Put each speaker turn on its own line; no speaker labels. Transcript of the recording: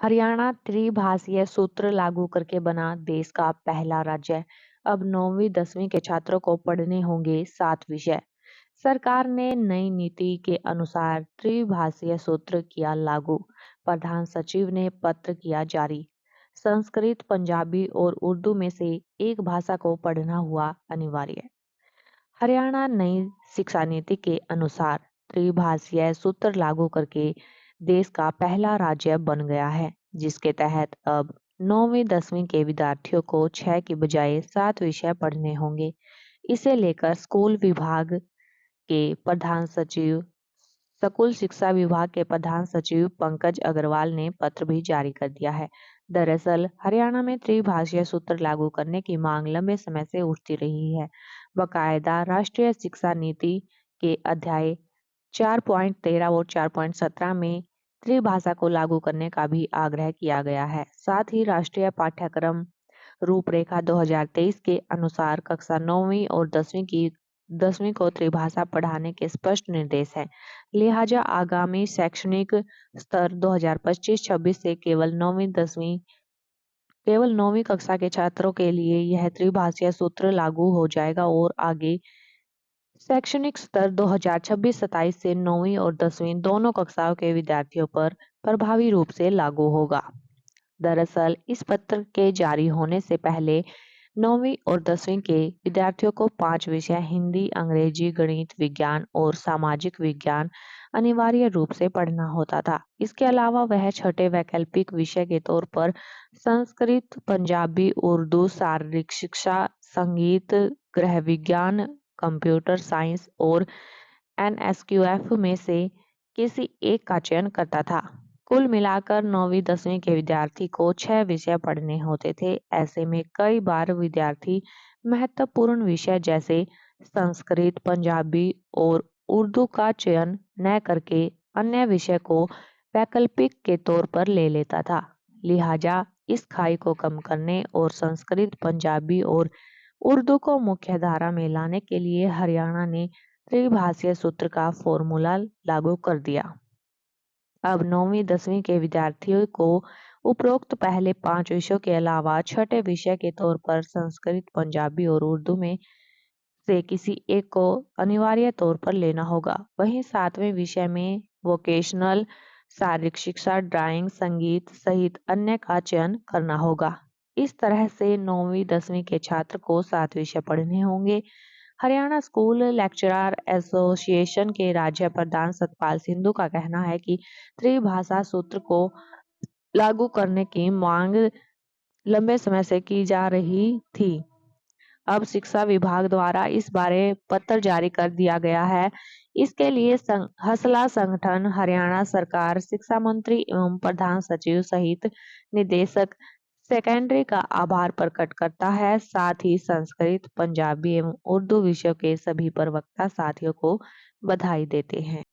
हरियाणा त्रिभाषीय सूत्र लागू करके बना देश का पहला राज्य। अब 9वीं 10वीं के छात्रों को पढ़ने होंगे 7 विषय। सरकार ने नई नीति के अनुसार त्रिभाषीय सूत्र किया लागू। प्रधान सचिव ने पत्र किया जारी। संस्कृत, पंजाबी और उर्दू में से एक भाषा को पढ़ना हुआ अनिवार्य। हरियाणा नई शिक्षा नीति के अनुसार त्रिभाषीय सूत्र लागू करके देश का पहला राज्य बन गया है, जिसके तहत अब 9वीं 10वीं के विद्यार्थियों को 6 की बजाय 7 विषय पढ़ने होंगे। इसे लेकर स्कूल विभाग के प्रधान सचिव स्कूल शिक्षा विभाग के प्रधान सचिव पंकज अग्रवाल ने पत्र भी जारी कर दिया है। दरअसल हरियाणा में त्रिभाषीय सूत्र लागू करने की मांग लंबे समय से उठती रही है। बकायदा राष्ट्रीय शिक्षा नीति के अध्याय 4.13 और 4.17 में त्रिभाषा को लागू करने का भी आग्रह किया गया है। साथ ही राष्ट्रीय पाठ्यक्रम रूपरेखा 2023 के अनुसार कक्षा 9वीं और 10वीं को त्रिभाषा पढ़ाने के स्पष्ट निर्देश हैं। लिहाजा आगामी शैक्षणिक स्तर 2025-26 से केवल 9वीं कक्षा के छात्रों के लिए यह त्रिभाषीय सूत्र लागू हो जाएगा और आगे शैक्षणिक स्तर 2026-27 से 9वीं और 10वीं दोनों कक्षाओं के विद्यार्थियों पर प्रभावी रूप से लागू होगा। दरअसल इस पत्र के जारी होने से पहले 9वीं और 10वीं के विद्यार्थियों को 5 विषय हिंदी, अंग्रेजी, गणित, विज्ञान और सामाजिक विज्ञान अनिवार्य रूप से पढ़ना होता था। इसके अलावा वह छठे वैकल्पिक विषय के तौर पर संस्कृत, पंजाबी, उर्दू, शारीरिक शिक्षा, संगीत, गृह विज्ञान, कंप्यूटर साइंस और एनएसक्यूएफ में से किसी एक का चयन करता था। कुल मिलाकर 9वीं 10वीं के विद्यार्थी को 6 विषय पढ़ने होते थे। ऐसे में कई बार विद्यार्थी महत्वपूर्ण विषय जैसे संस्कृत, पंजाबी और उर्दू का चयन न करके अन्य विषय को वैकल्पिक के तौर पर ले लेता था। लिहाजा इस खाई को कम करने और संस्कृत, पंजाबी और उर्दू को मुख्य धारा में लाने के लिए हरियाणा ने त्रिभाषीय सूत्र का फॉर्मूला लागू कर दिया। अब 9वीं 10वीं के विद्यार्थियों को उपरोक्त पहले 5 विषयों के अलावा छठे विषय के तौर पर संस्कृत, पंजाबी और उर्दू में से किसी एक को अनिवार्य तौर पर लेना होगा। वहीं 7वें विषय में वोकेशनल, शारीरिक शिक्षा, ड्राइंग, संगीत सहित अन्य का चयन करना होगा। इस तरह से 9वीं 10वीं के छात्र को 7 विषय पढ़ने होंगे। हरियाणा स्कूल लेक्चरर एसोसिएशन के राज्य प्रधान सतपाल सिंधु का कहना है कि त्रिभाषा सूत्र को लागू करने की मांग लंबे समय से की जा रही थी। अब शिक्षा विभाग द्वारा इस बारे पत्र जारी कर दिया गया है। इसके लिए हसला संगठन, हरियाणा सरकार, शिक्षा मंत्री एवं प्रधान सचिव सहित निदेशक सेकेंडरी का आभार प्रकट करता है। साथ ही संस्कृत, पंजाबी एवं उर्दू विषयों के सभी प्रवक्ता साथियों को बधाई देते हैं।